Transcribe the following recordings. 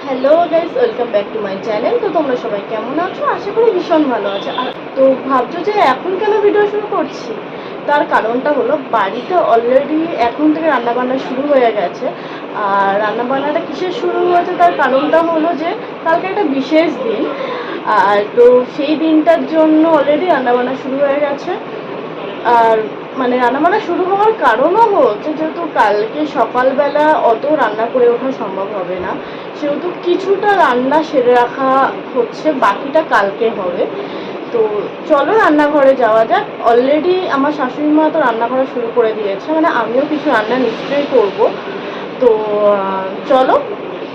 Hello guys, welcome back to my channel. তো তোমরা সবাই কেমন আছো? আশা করি ভীষণ ভালো আছো। আর তো ভাবছো যে এখন কেন ভিডিও শুরু করছি, তার কারণটা হলো বাড়িতে অলরেডি এখন থেকে রান্নাবান্না শুরু হয়ে গেছে। আর রান্নাবান্নাটা কিসের শুরু হয়েছে তার কারণটা হলো যে কালকে একটা বিশেষ দিন। আর তো সেই দিনটার জন্য অলরেডি রান্নাবান্না শুরু হয়ে গেছে। আর মানে রান্নাবান্না শুরু হওয়ার কারণও হচ্ছে যেহেতু কালকে সকালবেলা অত রান্না করে ওঠা সম্ভব হবে না, সেহেতু কিছুটা রান্না সেরে রাখা হচ্ছে, বাকিটা কালকে হবে। তো চলো রান্নাঘরে যাওয়া যাক। অলরেডি আমার শাশুড়ি মা তো রান্না করা শুরু করে দিয়েছে, মানে আমিও কিছু রান্না নিশ্চয়ই করব। তো চলো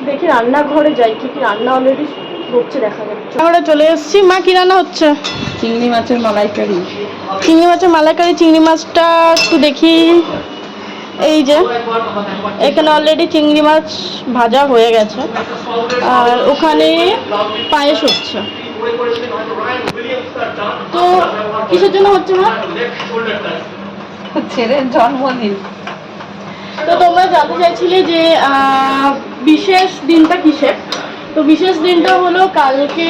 দেখি রান্নাঘরে যাই, কি কি রান্না অলরেডি হচ্ছে দেখা যাচ্ছে। আমরা চলে এসেছি। মা, কি রান্না হচ্ছে? চিংড়ি মাছের মালাইকারি। চিংড়ি মাছের মালাইকারি। চিংড়ি মাছটা একটু দেখি। এই যে এখানে অলরেডি চিংড়ি মাছ ভাজা হয়ে গেছে, আর ওখানে পায়েস হচ্ছে। তো কিসের জন্য হচ্ছে মা? ছেলের জন্মদিন। তো তোমরা জানতে চাইছিলে যে বিশেষ দিনটা কিসের। তো বিশেষ দিনটা হলো কালকে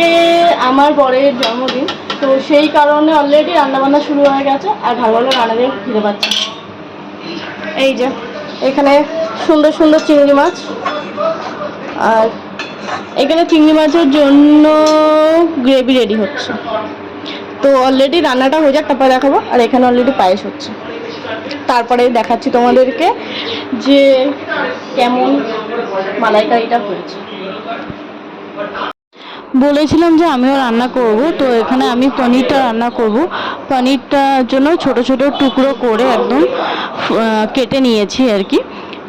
আমার বরের জন্মদিন। তো সেই কারণে অলরেডি রান্নাবান্না শুরু হয়ে গেছে, আর ভালো ভালো রান্না দিয়ে খেতে পাচ্ছি। এই যে এখানে সুন্দর সুন্দর চিংড়ি মাছ, আর এখানে চিংড়ি মাছের জন্য গ্রেভি রেডি হচ্ছে। তো অলরেডি রান্নাটা হয়ে যাক, তারপরে দেখাবো। আর এখানে অলরেডি পায়েস হচ্ছে, তারপরে দেখাচ্ছি তোমাদেরকে যে কেমন মালাইকারিটা হয়েছে। বলেছিলাম যে আমিও রান্না করব, তো এখানে আমি পনিরটা রান্না করব। পনিরটার জন্য ছোট ছোট টুকরো করে একদম কেটে নিয়েছি আর কি।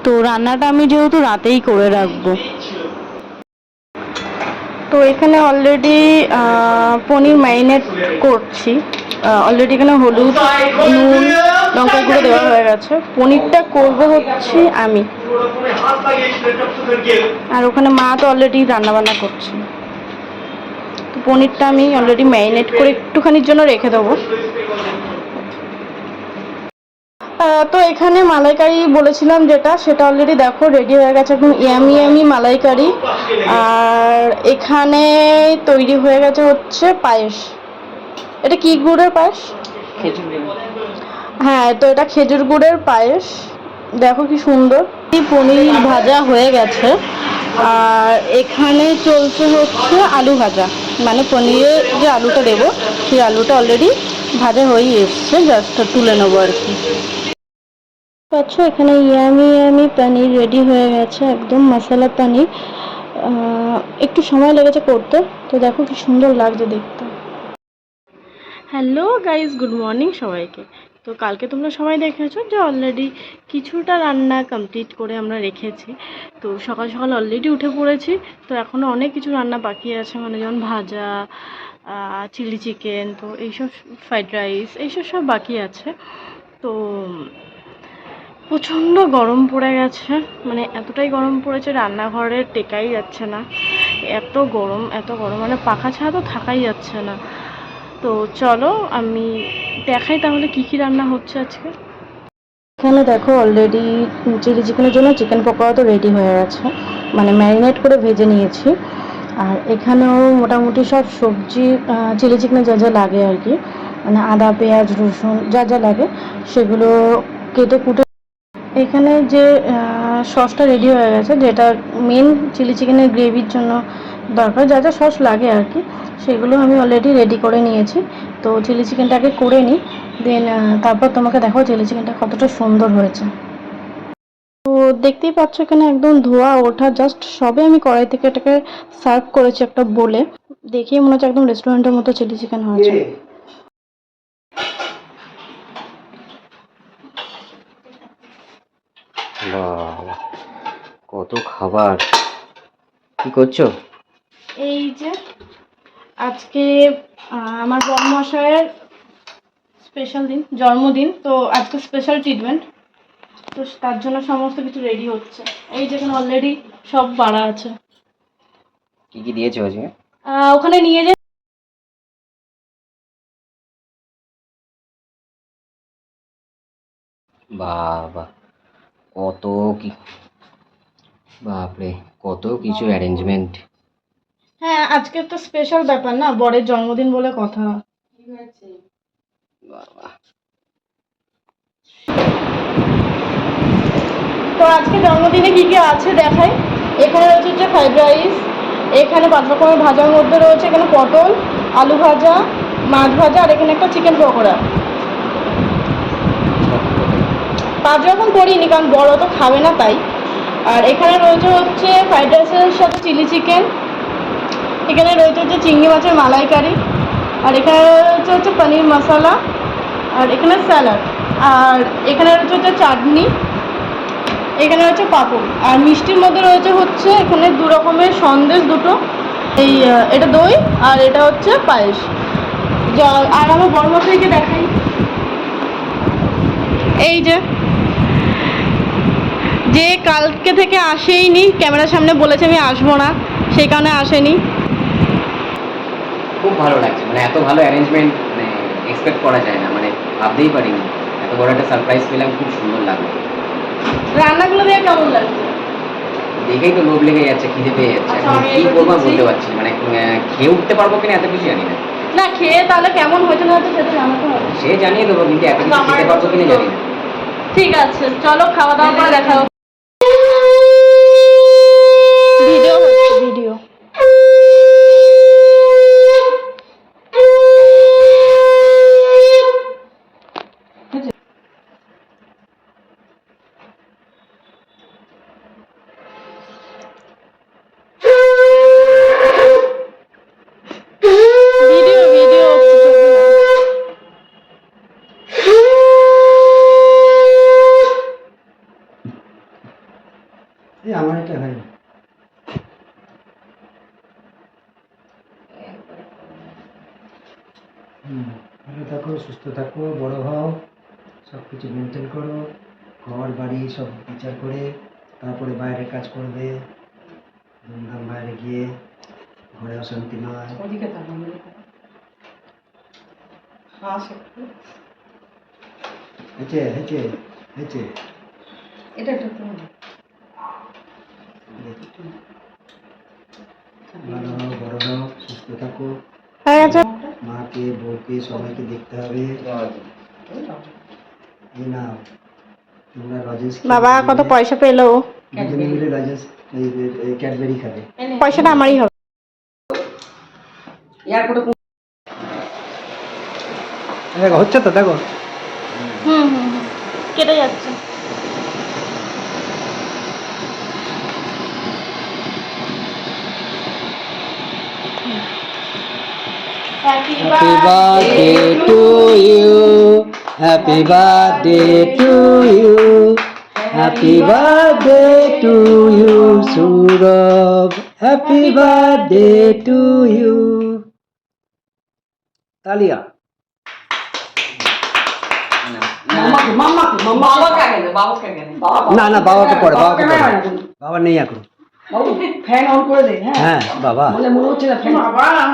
তো রান্নাটা আমি যেহেতু রাতেই করে রাখবো। তো এখানে অলরেডি পনির ম্যারিনেট করছি। অলরেডি এখানে হলুদ, নুন, লঙ্কা গুঁড়ো দেওয়া হয়ে গেছে। পনিরটা করব হচ্ছে আমি, আর ওখানে মা তো অলরেডি রান্নাবান্না করছে। তো পনিরটা আমি অলরেডি ম্যারিনেট করে একটুখানির জন্য রেখে দেবো। তো এখানে মালাইকারি বলেছিলাম যেটা, সেটা অলরেডি দেখো রেডি হয়ে গেছে, একদম ইয়ামি ইয়ামি মালাইকারি। আর এখানে তৈরি হয়ে গেছে হচ্ছে পায়েস। এটা কি গুড়ের পায়েস? খেজুর। হ্যাঁ, তো এটা খেজুর গুড়ের পায়েস। দেখো কি সুন্দর। পনির ভাজা হয়ে গেছে, আর এখানে চলছে হচ্ছে আলু ভাজা। মানে পনিরের যে আলুটা দেবো সেই আলুটা অলরেডি ভাজা হয়েই এসছে, জাস্ট তুলে নেবো আর কি। পাচ্ছ এখানে ইয়ামি ইয়ামি পনির রেডি হয়ে গেছে, একদম মশলা পনির। একটু সময় লেগেছে করতে, তো দেখো কি সুন্দর লাগছে দেখতে। হ্যালো গাইজ, গুড মর্নিং সবাইকে। তো কালকে তোমরা সবাই দেখেছো যে অলরেডি কিছুটা রান্না কমপ্লিট করে আমরা রেখেছি। তো সকাল সকাল অলরেডি উঠে পড়েছি। তো এখনও অনেক কিছু রান্না বাকি আছে, মানে যেমন ভাজা, চিলি চিকেন, তো এইসব, ফ্রাইড রাইস, এইসব সব বাকি আছে। তো প্রচণ্ড গরম পড়ে গেছে, মানে এতটাই গরম পড়েছে রান্নাঘরে টেকাই যাচ্ছে না। এত গরম এত গরম, মানে পাখা ছাড়া তো থাকাই যাচ্ছে না। তো চলো আমি দেখাই তাহলে কি কি রান্না হচ্ছে আজকে। এখানে দেখো অলরেডি চিলি চিকেনের জন্য চিকেন পকোড়া তো রেডি হয়ে গেছে, মানে ম্যারিনেট করে ভেজে নিয়েছি। আর এখানেও মোটামুটি সব সবজি, চিলি চিকেনে যা যা লাগে আর কি, মানে আদা, পেঁয়াজ, রসুন যা যা লাগে সেগুলো কেটে কুটে। এখানে যে সসটা রেডি হয়ে গেছে, যেটা মেন চিলি চিকেনের গ্রেভির জন্য দরকার, যা যা সস লাগে আর কি, সেগুলো আমি অলরেডি রেডি করে নিয়েছি। তো চিলি চিকেনটাকে করে নিই, দেন তারপর তোমাকে দেখো চিলি চিকেনটা কতটা সুন্দর হয়েছে। তো দেখতেই পাচ্ছ এখানে একদম ধোয়া ওঠা, জাস্ট সবে আমি কড়াই থেকে এটাকে সার্ভ করেছি একটা বলে। দেখেই মনে হচ্ছে একদম রেস্টুরেন্টের মতো চিলি চিকেন হয়েছে। বাবা, কত খাবার! কি করছো? এই যে আজকে আমার বড়মশাইয়ের স্পেশাল দিন, জন্মদিন। তো আজকে স্পেশাল ট্রিটমেন্ট, তো তার জন্য সমস্ত কিছু রেডি হচ্ছে। এই যেখানে অলরেডি সব বাড়া আছে। কি কি দিয়েছো আজকে? ওখানে নিয়ে যে বাবা, কত কি! বাপরে, কত কিছু অ্যারেঞ্জমেন্ট। হ্যাঁ, আজকে তো স্পেশাল ব্যাপার না, বরের জন্মদিন বলে কথা। বাবা, তো আজকে জন্মদিনে কি কি আছে দেখাই। এখানে রয়েছে হচ্ছে ফ্রাইড রাইস, এখানে 5 রকমের ভাজার মধ্যে রয়েছে এখানে পটল, আলু ভাজা, মাছ ভাজা, আর এখানে একটা চিকেন পকোড়া। 5 রকম করিনি কারণ বড় তো খাবে না তাই। আর এখানে রয়েছে হচ্ছে ফ্রাইড রাইসের সাথে চিলি চিকেন, এখানে রয়েছে হচ্ছে চিংড়ি মাছের মালাইকারি, আর এখানে রয়েছে হচ্ছে পনির মশলা, আর এখানে স্যালাড, আর এখানে রয়েছে হচ্ছে চাটনি, এখানে রয়েছে পাঁপড়, আর মিষ্টির মধ্যে রয়েছে এখানে 2 রকমের সন্দেশ দুটো, এই এটা দই আর এটা হচ্ছে পায়েস। আর আমার বড় মশাইকে দেখাই, এই যে কালকে থেকে আসেইনি, ক্যামেরার সামনে বলেছে আমি আসবো না, সেই কারণে আসেনি। খুব ভালো লাগছে, মানে এত ভালো অ্যারেঞ্জমেন্ট মানে এক্সপেক্ট করা যায় না, মানে ভাবতেই পারিনি এত বড় একটা সারপ্রাইজ পেলাম, খুব সুন্দর লাগলো। রান্নাগুলো দিয়ে কেমন লাগছে? দেখেই তো লোভ লেগে যাচ্ছে, খিদে পেয়ে যাচ্ছে। আচ্ছা, এখন আমি কি এবার করবো দিচ্ছি। বলতে পারছি না, মানে খেয়ে উঠতে পারবো কিনা এত কিছু জানি না। না খেয়ে তাহলে কেমন হয়েছে না হয়েছে সেটা জানাতে হবে। সে জানিয়ে দেবো, কিন্তু এত কিছু আমার খেতে পারবো কিনা জানি না। ঠিক আছে, চলো খাওয়া দাওয়া করে দেখা হবে। ভিডিও হচ্ছে, ভিডিও। ভিডিও ভিডিও আমার এটা হয় না। ভালো থাকো, সুস্থ থাকো, বড় হও, সব কিছু মেনটেন করো, ঘর বাড়ি সব বিচার করে তারপরে বাইরে কাজ করবে। ধুমধাম বাইরে গিয়ে ঘরে অশান্তি নয়। হেঁচে হেঁচে হেঁচে ভালো হও, বড় হও, সুস্থ থাকো। হয়ে গেছে। মাকে বউকে সবাইকে দেখতে হবে। এই নাও তোমরা লজেন্স বাবা কত পয়সা পেলো, দুজনে মিলে লজেন্স ক্যাডবেরি খাবে। পয়সাটা আমারই হবে। দেখো হচ্ছে তো, দেখো হুম হুম হুম, কেটে যাচ্ছে। Happy birthday to you. Happy birthday to you. Happy birthday to you, Surabh. Happy birthday to you. তালিয়া। না না, বাবাকে পড়ে, বাবাকে পড়ে। বাবা নেই এখন। ফ্যান অন করে দে। হ্যাঁ বাবা, বলে মনে হচ্ছে না ফ্যান।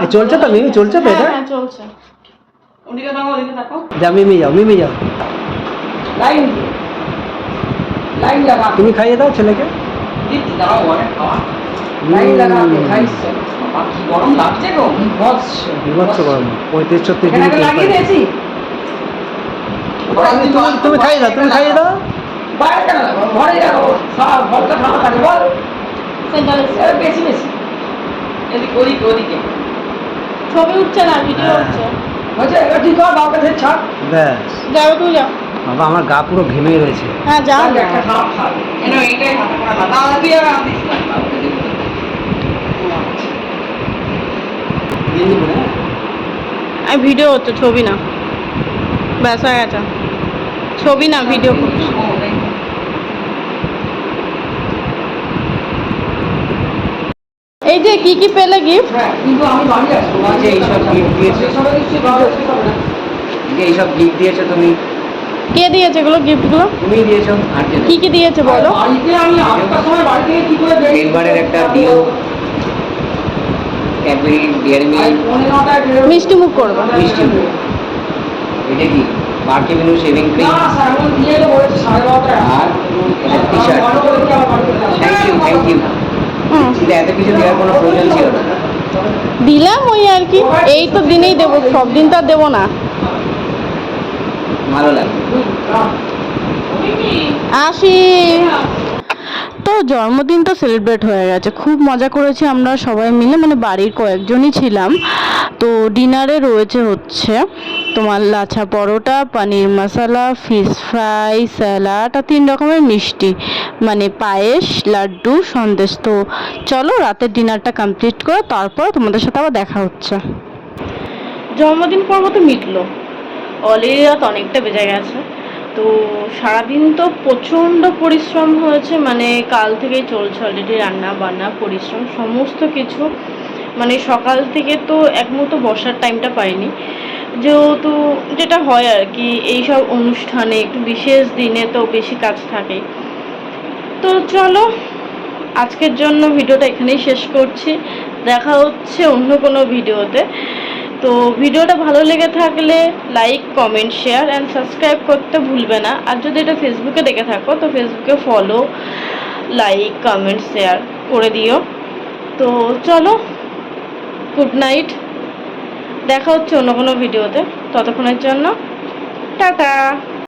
এই চলছে তো, মিমি চলছে তো এটা। হ্যাঁ চলছে। ওদিকে তাকাও, ওদিকে তাকাও। যা মিমি যাও, মিমি যাও, লাইন দিয়ে। লাইন লাগা। তুমি খাইয়ে দাও ছেলেকে। দিচ্ছি, দাঁড়াও, অনেক খাওয়া। লাইন লাগাতে খাইছে। বাবা কি গরম লাগছে গো, বিভৎস। বিভৎস গরম, 35-36 এখানে ডিগ্রি লাগিয়ে দিয়েছি। তুমি খাইয়ে দাও, তুমি খাইয়ে দাও। বাইরে কেন লাগাবো? ঘরে লাগাবো। সব ঘরটা ঠান্ডা থাকে বল। সেন্টারে বেশি বেশি। এদিকে ওদিকে ওদিকে। ছবি উঠছে না, ভিডিও হচ্ছে। হচ্ছে, এবার ঠিক কর, বাবাকে ধরে ছাড়। ব্যাস যাও তুই যাও। বাবা, আমার গা পুরো ঘেমে রয়েছে। হ্যাঁ যাও। তাহলে একটা খারাপ খাবে। এইটাই হাতে করা না। তাহলে তুই আর আমি দিস না। বাবাকে দিবি তো। আমি ভিডিও হচ্ছে, ছবি না। ব্যাস হয়ে গেছে, ছবি না ভিডিও করছি। এই যে কি কি পেলে গিফট? হ্যাঁ, কিন্তু আমি বাড়ি আসবো। এই যে এইসব gift দিয়েছে। সবাই নিশ্চয়ই বাবা আসতে পারবে না। এই যে এইসব গিফট দিয়েছো তুমি, কে দিয়েছে এগুলো গিফটগুলো? তুমিই দিয়েছো। আর কে কি কি দিয়েছে বলো? বাড়িতে আমি আটটার সময় বাড়ি থেকে কি করে বেরিয়ে- এলবারের একটা ডিও, ক্যাডবেরি, ডেয়ারি আর মিল্ক, পৌনে নটায় বেরোবো। মিষ্টি মুখ করবো। মিষ্টি মুখ। এটা কি? পার্ক এভিনিউ শেভিং ক্রিম না স্যার আমি দিয়ে তো বলেছি 12:30 আর এটা টি-শার্ট। Thank you. হুম, কিন্তু এত কিছু দেওয়ার কোনো প্রয়োজন ছিল না। দিলাম ওই আর কি, এই তো দিনেই দেবো, সব দিন তো আর দেবো না। ভালো লাগে। আসি। তো জন্মদিন তো সেলিব্রেট হয়ে গেছে, খুব মজা করেছি আমরা সবাই মিলে, মানে বাড়ির কয়েকজনই ছিলাম। তো ডিনারে রয়েছে হচ্ছে তোমার লাচ্ছা পরোটা, পনির মশলা, ফিশ ফ্রাই, স্যালাড আর 3 রকমের মিষ্টি, মানে পায়েস, লাড্ডু, সন্দেশ। তো চলো রাতের ডিনারটা কমপ্লিট করে তারপর তোমাদের সাথে আবার দেখা হচ্ছে। জন্মদিন পর্ব তো মিটলো, অলরেডি রাত অনেকটা বেজে গেছে। তো সারাদিন তো প্রচণ্ড পরিশ্রম হয়েছে, মানে কাল থেকেই চলছে অলরেডি রান্না বান্না পরিশ্রম সমস্ত কিছু। মানে সকাল থেকে তো এক মুহূর্ত বসার টাইমটা পাইনি, যেহেতু যেটা হয় আর কি এইসব অনুষ্ঠানে একটু বিশেষ দিনে তো বেশি কাজ থাকে। তো চলো আজকের জন্য ভিডিওটা এখানেই শেষ করছি, দেখা হচ্ছে অন্য কোনো ভিডিওতে। তো ভিডিওটা ভালো লেগে থাকলে like, comment, share and subscribe করতে ভুলবে না। আর যদি এটা ফেসবুকে দেখে থাকো তো ফেসবুকে ফলো, লাইক, কমেন্ট, শেয়ার করে দিও। তো চলো, গুড নাইট, দেখা হচ্ছে অন্য কোনো ভিডিওতে। ততক্ষণের জন্য টাটা।